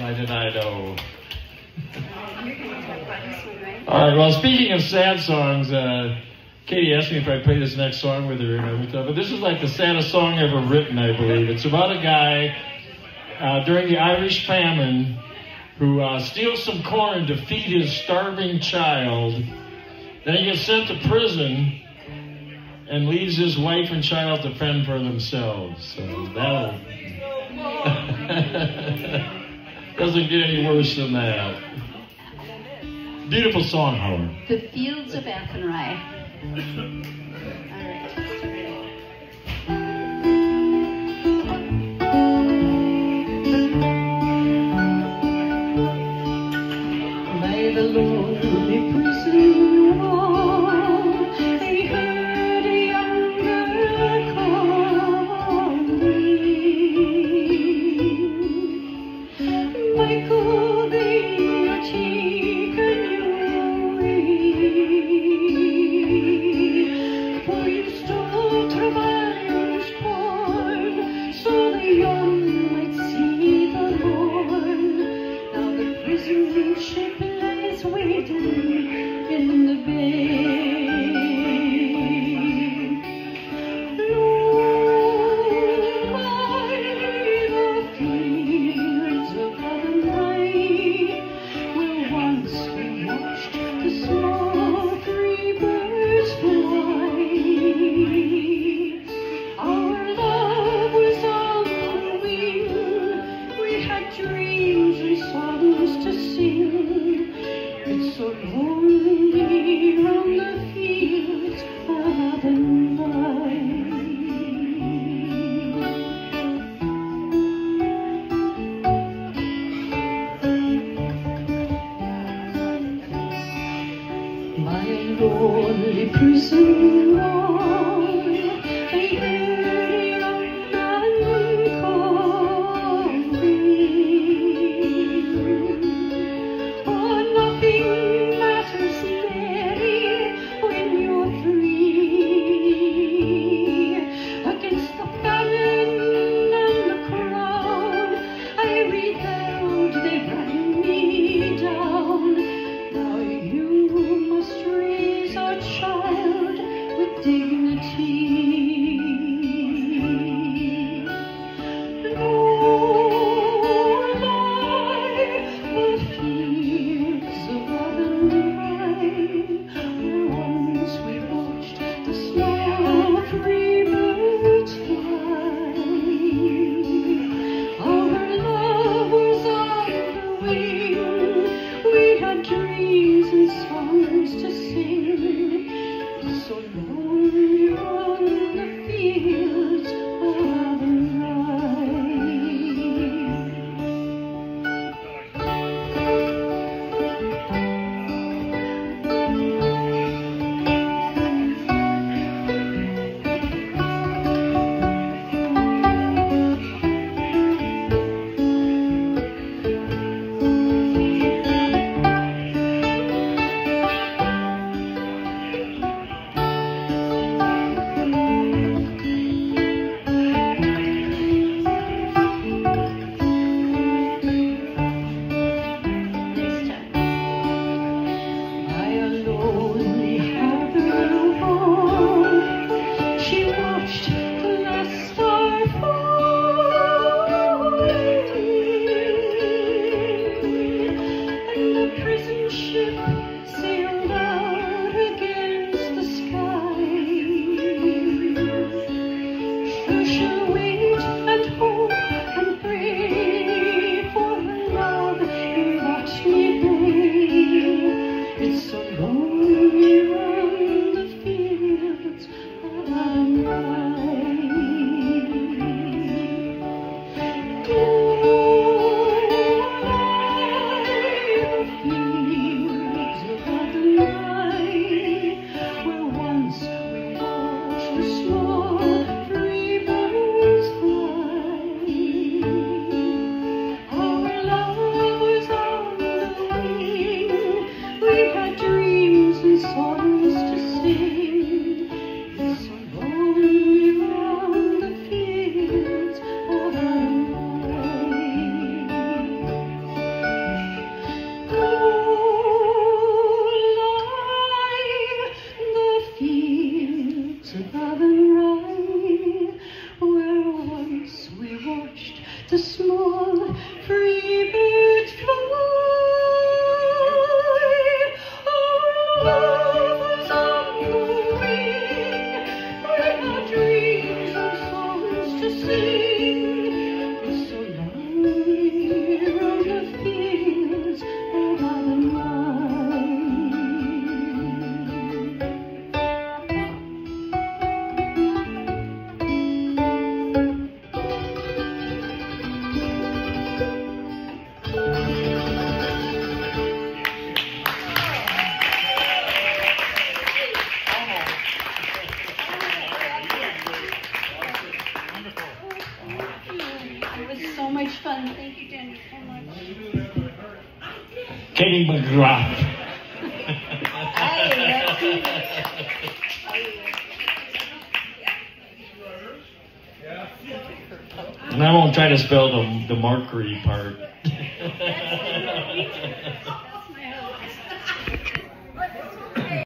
Why did I know? All right, well, speaking of sad songs, Katie asked me if I'd play this next song with her and everything, but this is like the saddest song ever written, I believe. It's about a guy during the Irish famine who steals some corn to feed his starving child. Then he gets sent to prison and leaves his wife and child to fend for themselves. So that'll... doesn't get any worse than that. Beautiful song, Howard. The Fields of Athenry. All right. By the lonely prison wall, they heard a young girl calling. Michael, they chicken you away. much fun. Thank you, Jenny, so much. Katie McGrath. Hey, that's easy. And I won't try to spell the Mercury part.